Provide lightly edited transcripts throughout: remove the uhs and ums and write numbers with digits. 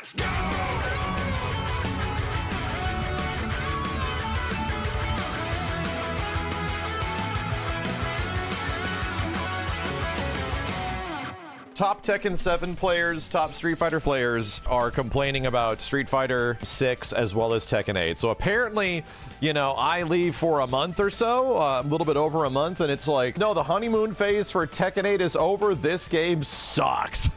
Let's go! Top Tekken 7 players, top Street Fighter players are complaining about Street Fighter 6 as well as Tekken 8. So apparently, you know, I leave for a month or so, a little bit over a month, and it's like, no, the honeymoon phase for Tekken 8 is over. This game sucks.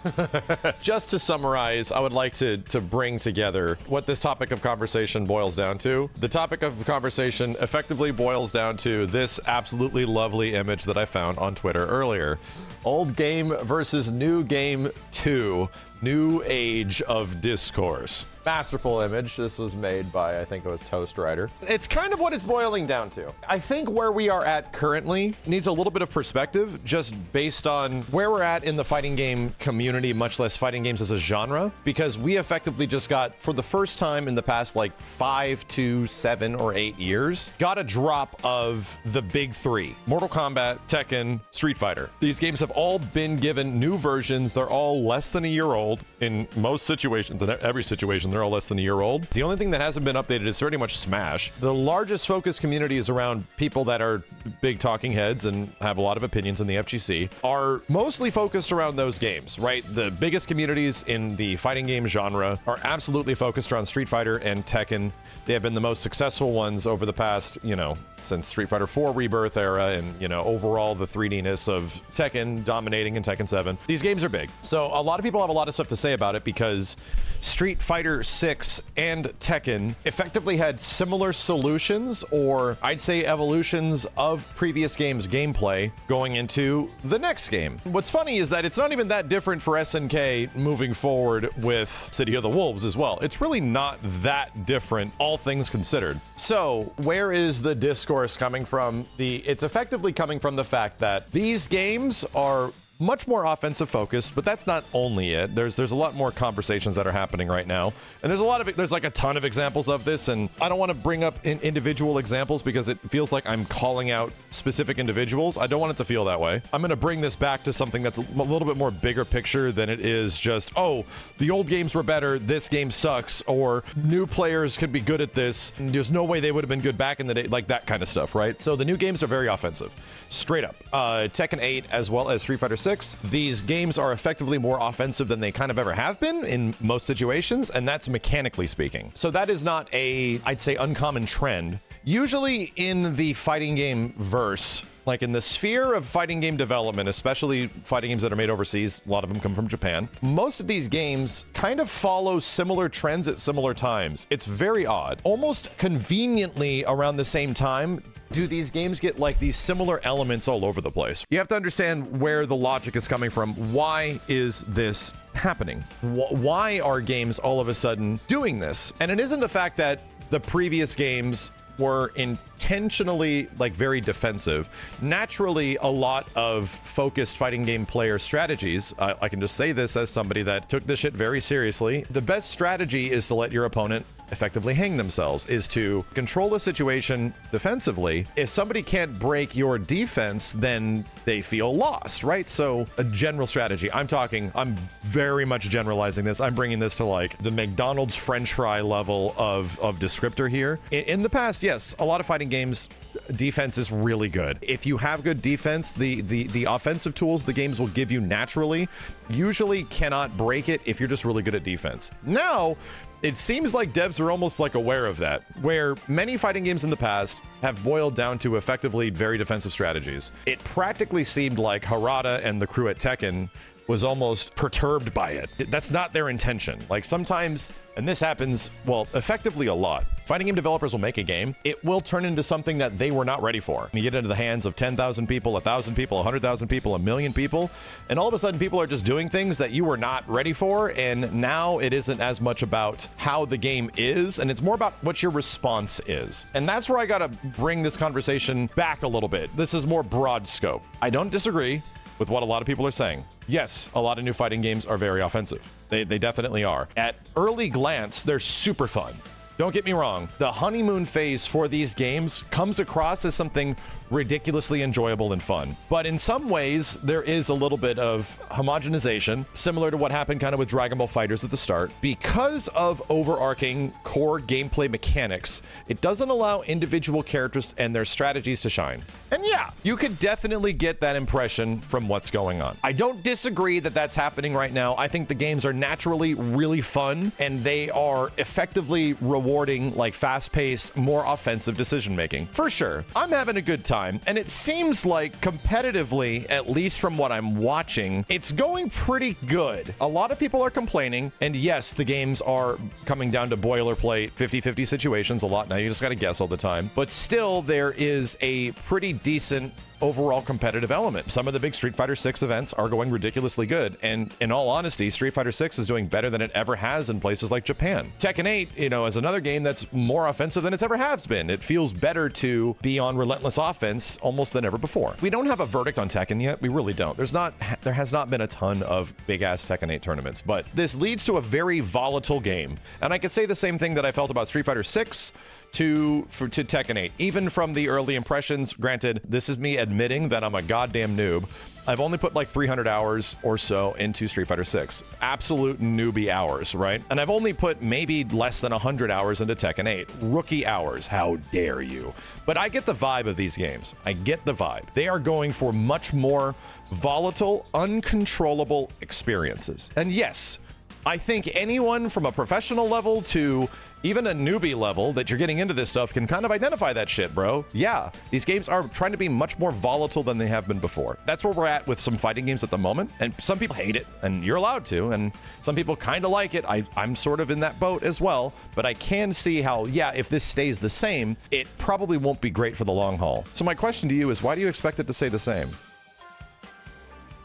Just to summarize, I would like to bring together what this topic of conversation boils down to. The topic of conversation effectively boils down to this absolutely lovely image that I found on Twitter earlier. Old game versus new game 2, new age of discourse. Masterful image. This was made by, I think it was Toast Rider. It's kind of what it's boiling down to. I think where we are at currently needs a little bit of perspective, just based on where we're at in the fighting game community, much less fighting games as a genre, because we effectively just got, for the first time in the past like 5 to 7 or 8 years, got a drop of the big three: Mortal Kombat, Tekken, Street Fighter. These games have all been given new versions. They're all less than a year old in most situations. In every situation, they're all less than a year old. The only thing that hasn't been updated is pretty much Smash. The largest focus community is around people that are big talking heads and have a lot of opinions in the FGC, are mostly focused around those games, right? The biggest communities in the fighting game genre are absolutely focused around Street Fighter and Tekken. They have been the most successful ones over the past, you know, since Street Fighter 4 Rebirth era, and, you know, overall the 3D-ness of Tekken dominating in Tekken 7. These games are big. So a lot of people have a lot of stuff to say about it because Street Fighter 6 and Tekken effectively had similar solutions, or I'd say evolutions of previous games' gameplay going into the next game. What's funny is that it's not even that different for SNK moving forward with City of the Wolves as well. It's really not that different, all things considered. So where is the discourse coming from? It's effectively coming from the fact that these games are much more offensive focused, but that's not only it. There's a lot more conversations that are happening right now, and there's like a ton of examples of this, and I don't want to bring up individual examples because it feels like I'm calling out specific individuals. I don't want it to feel that way. I'm going to bring this back to something that's a little bit more bigger picture than it is just, oh, the old games were better, this game sucks, or new players could be good at this, and there's no way they would have been good back in the day, like that kind of stuff, right? So the new games are very offensive, straight up. Tekken 8 as well as Street Fighter 6, these games are effectively more offensive than they kind of ever have been in most situations, and that's mechanically speaking. So that is not a, I'd say, uncommon trend. Usually in the fighting game verse, like in the sphere of fighting game development, especially fighting games that are made overseas, a lot of them come from Japan, most of these games kind of follow similar trends at similar times. It's very odd. Almost conveniently around the same time, do these games get like these similar elements all over the place? You have to understand where the logic is coming from. Why is this happening? Why are games all of a sudden doing this? And it isn't the fact that the previous games were intentionally like very defensive. Naturally, a lot of focused fighting game player strategies, I can just say this as somebody that took this shit very seriously, the best strategy is to let your opponent effectively hang themselves, is to control the situation defensively. If somebody can't break your defense, then they feel lost, right? So a general strategy, I'm very much generalizing this. I'm bringing this to like the McDonald's French fry level of descriptor here. In the past, yes, a lot of fighting games, defense is really good. If you have good defense, the offensive tools the games will give you naturally usually cannot break it if you're just really good at defense. Now, it seems like devs are almost like aware of that, where many fighting games in the past have boiled down to effectively very defensive strategies. It practically seemed like Harada and the crew at Tekken was almost perturbed by it. That's not their intention. Like sometimes, and this happens, well, effectively a lot, fighting game developers will make a game, it will turn into something that they were not ready for. You get into the hands of 10,000 people, 1,000 people, 100,000 people, 1 million people, and all of a sudden people are just doing things that you were not ready for, and now it isn't as much about how the game is, and it's more about what your response is. And that's where I gotta bring this conversation back a little bit. This is more broad scope. I don't disagree with what a lot of people are saying. Yes, a lot of new fighting games are very offensive. They definitely are. At early glance, they're super fun. Don't get me wrong, the honeymoon phase for these games comes across as something ridiculously enjoyable and fun. But in some ways, there is a little bit of homogenization, similar to what happened kind of with Dragon Ball FighterZ at the start. Because of overarching core gameplay mechanics, it doesn't allow individual characters and their strategies to shine. And yeah, you could definitely get that impression from what's going on. I don't disagree that that's happening right now. I think the games are naturally really fun, and they are effectively rewarding like fast-paced, more offensive decision-making. For sure, I'm having a good time, and it seems like competitively, at least from what I'm watching, it's going pretty good. A lot of people are complaining, and yes, the games are coming down to boilerplate 50-50 situations a lot now. You just got to guess all the time. But still, there is a pretty decent overall competitive element. Some of the big Street Fighter 6 events are going ridiculously good, and in all honesty, Street Fighter 6 is doing better than it ever has in places like Japan. Tekken 8, is another game that's more offensive than it's ever has been. It feels better to be on relentless offense almost than ever before. We don't have a verdict on Tekken yet. We really don't. There has not been a ton of big-ass Tekken 8 tournaments, but this leads to a very volatile game. And I could say the same thing that I felt about Street Fighter 6 to Tekken 8. Even from the early impressions, granted, this is me admitting that I'm a goddamn noob. I've only put like 300 hours or so into Street Fighter 6. Absolute newbie hours, right? And I've only put maybe less than 100 hours into Tekken 8. Rookie hours. How dare you? But I get the vibe of these games. I get the vibe. They are going for much more volatile, uncontrollable experiences. And yes, I think anyone from a professional level to even a newbie level that you're getting into this stuff can kind of identify that shit, bro. Yeah, these games are trying to be much more volatile than they have been before. That's where we're at with some fighting games at the moment. And some people hate it, and you're allowed to. And some people kind of like it. I'm sort of in that boat as well. But I can see how, yeah, if this stays the same, it probably won't be great for the long haul. So my question to you is, why do you expect it to stay the same?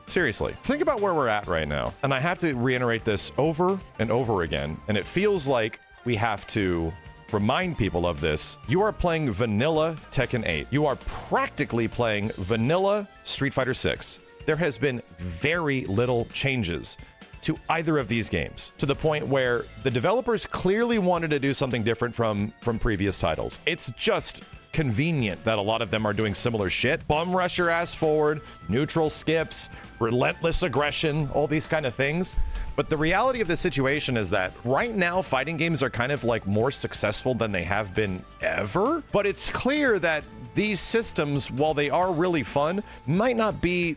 Seriously, think about where we're at right now. And I have to reiterate this over and over again. And it feels like we have to remind people of this. You are playing vanilla Tekken 8. You are practically playing vanilla Street Fighter 6. There has been very little changes to either of these games, to the point where the developers clearly wanted to do something different from previous titles. It's just convenient that a lot of them are doing similar shit. Bum rush your ass forward, neutral skips, relentless aggression, all these kind of things. But the reality of the situation is that right now, fighting games are kind of like more successful than they have been ever. But it's clear that these systems, while they are really fun, might not be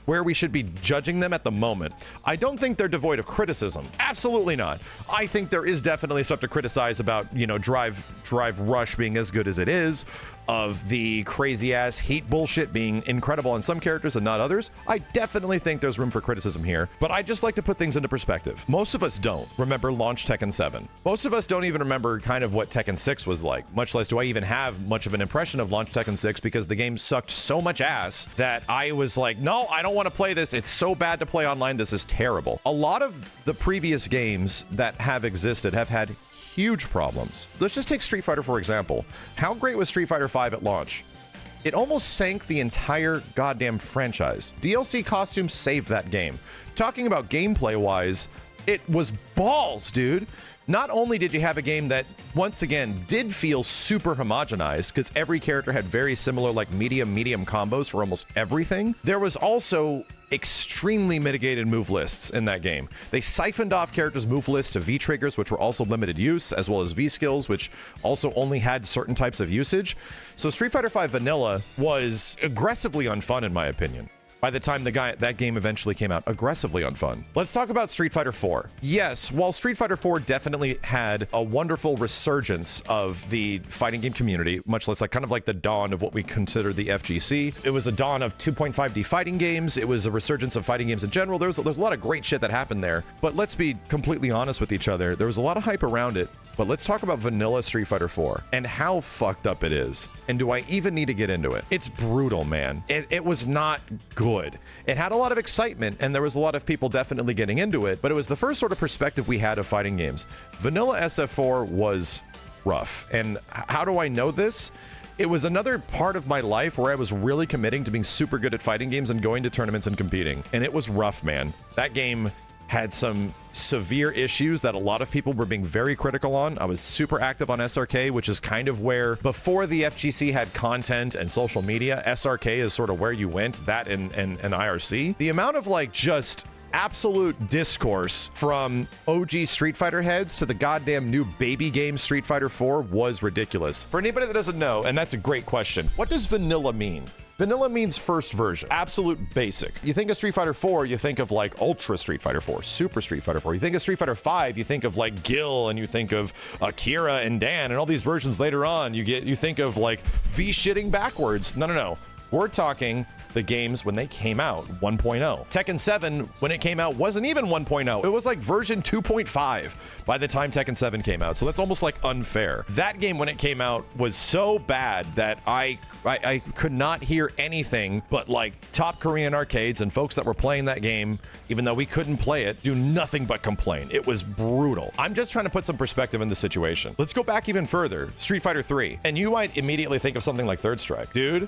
where we should be judging them at the moment. I don't think they're devoid of criticism. Absolutely not. I think there is definitely stuff to criticize about, Drive Rush being as good as it is, of the crazy ass heat bullshit being incredible on some characters and not others. I definitely think there's room for criticism here, but I just like to put things into perspective. Most of us don't remember launch Tekken 7. Most of us don't even remember kind of what Tekken 6 was like, much less do I even have much of an impression of launch Tekken 6, because the game sucked so much ass that I was like, no, I don't want to play this. It's so bad to play online. This is terrible. A lot of the previous games that have existed have had huge problems. Let's just take Street Fighter, for example. How great was Street Fighter 5 at launch? It almost sank the entire goddamn franchise. DLC costumes saved that game. Talking about gameplay-wise, it was balls, dude. Not only did you have a game that, once again, did feel super homogenized, because every character had very similar, like, medium combos for almost everything, there was also extremely mitigated move lists in that game. They siphoned off characters' move lists to V-triggers, which were also limited use, as well as V-skills, which also only had certain types of usage. So Street Fighter V Vanilla was aggressively unfun, in my opinion. By the time that game eventually came out, aggressively unfun. Let's talk about Street Fighter 4. Yes, while Street Fighter 4 definitely had a wonderful resurgence of the fighting game community, much less like kind of like the dawn of what we consider the FGC. It was a dawn of 2.5D fighting games. It was a resurgence of fighting games in general. There's a lot of great shit that happened there. But let's be completely honest with each other. There was a lot of hype around it. But let's talk about vanilla Street Fighter 4 and how fucked up it is. And do I even need to get into it? It's brutal, man. It was not good. It had a lot of excitement, and there was a lot of people definitely getting into it, but it was the first sort of perspective we had of fighting games. Vanilla SF4 was rough. And how do I know this? It was another part of my life where I was really committing to being super good at fighting games and going to tournaments and competing. And it was rough, man. That game had some severe issues that a lot of people were being very critical on. I was super active on SRK, which is kind of where, before the FGC had content and social media, SRK is sort of where you went, that and IRC. The amount of like just absolute discourse from OG Street Fighter heads to the goddamn new baby game Street Fighter 4 was ridiculous. For anybody that doesn't know, and that's a great question, what does vanilla mean? Vanilla means first version, absolute basic. You think of Street Fighter 4, you think of like Ultra Street Fighter 4, Super Street Fighter 4. You think of Street Fighter 5, you think of like Gil, and you think of Akira and Dan, and all these versions later on. You think of like V-shitting backwards. No. We're talking the games when they came out, 1.0. Tekken 7, when it came out, wasn't even 1.0. It was like version 2.5 by the time Tekken 7 came out. So that's almost like unfair. That game, when it came out, was so bad that I could not hear anything but like top Korean arcades and folks that were playing that game, even though we couldn't play it, do nothing but complain. It was brutal. I'm just trying to put some perspective in the situation. Let's go back even further. Street Fighter 3. And you might immediately think of something like Third Strike. Dude,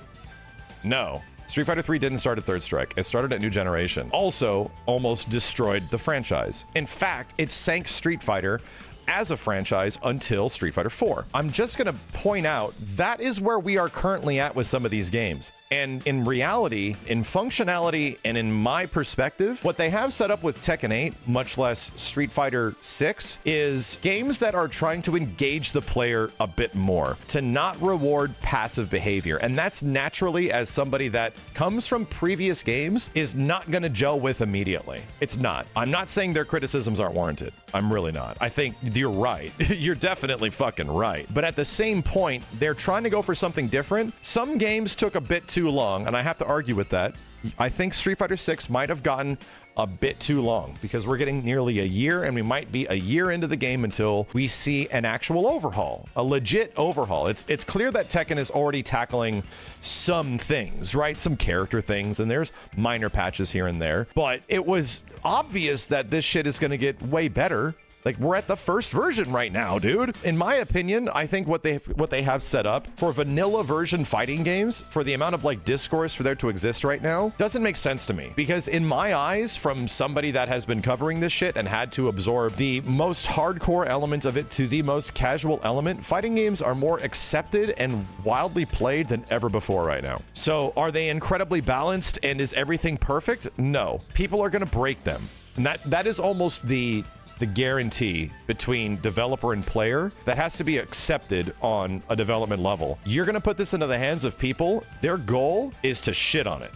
no. Street Fighter 3 didn't start at Third Strike. It started at New Generation. Also, almost destroyed the franchise. In fact, it sank Street Fighter as a franchise until Street Fighter 4. I'm just going to point out that is where we are currently at with some of these games. And in reality, in functionality, and in my perspective, what they have set up with Tekken 8, much less Street Fighter 6, is games that are trying to engage the player a bit more, to not reward passive behavior. And that's naturally, as somebody that comes from previous games, is not going to gel with immediately. It's not. I'm not saying their criticisms aren't warranted. I'm really not. I think you're right. You're definitely fucking right. But at the same point, they're trying to go for something different. Some games took a bit too long, and I have to argue with that. I think Street Fighter 6 might have gotten a bit too long, because we're getting nearly a year, and we might be a year into the game until we see an actual overhaul, a legit overhaul. It's clear that Tekken is already tackling some things, right? Some character things, and there's minor patches here and there, but it was obvious that this shit is going to get way better. Like, we're at the first version right now, dude. In my opinion, I think what they have set up for vanilla version fighting games, for the amount of like discourse for there to exist right now, doesn't make sense to me. Because in my eyes, from somebody that has been covering this shit and had to absorb the most hardcore element of it to the most casual element, fighting games are more accepted and wildly played than ever before right now. So are they incredibly balanced, and is everything perfect? No. People are gonna break them. And that is almost the guarantee between developer and player that has to be accepted on a development level. You're going to put this into the hands of people, their goal is to shit on it.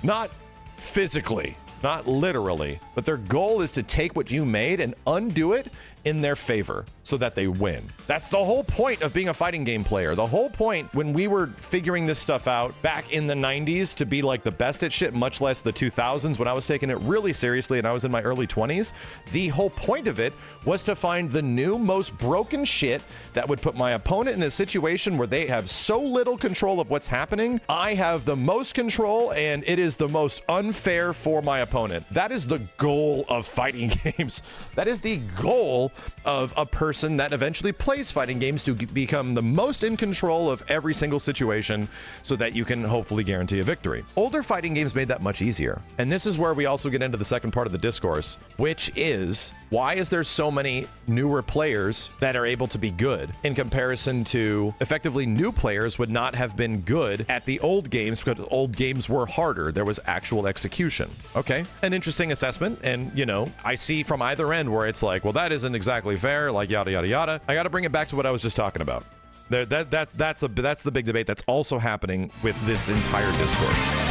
Not physically, not literally, but their goal is to take what you made and undo it in their favor so that they win. That's the whole point of being a fighting game player. The whole point when we were figuring this stuff out back in the 90s to be like the best at shit, much less the 2000s when I was taking it really seriously and I was in my early 20s, the whole point of it was to find the new most broken shit that would put my opponent in a situation where they have so little control of what's happening. I have the most control, and it is the most unfair for my opponent. That is the goal of fighting games. That is the goal of a person that eventually plays fighting games, to become the most in control of every single situation so that you can hopefully guarantee a victory. Older fighting games made that much easier. And this is where we also get into the second part of the discourse, which is, why is there so many newer players that are able to be good in comparison to effectively new players would not have been good at the old games, because old games were harder. There was actual execution. Okay, an interesting assessment. And, you know, I see from either end where it's like, well, that isn't exactly fair, like yada, yada, yada. I got to bring it back to what I was just talking about. That's the big debate that's also happening with this entire discourse.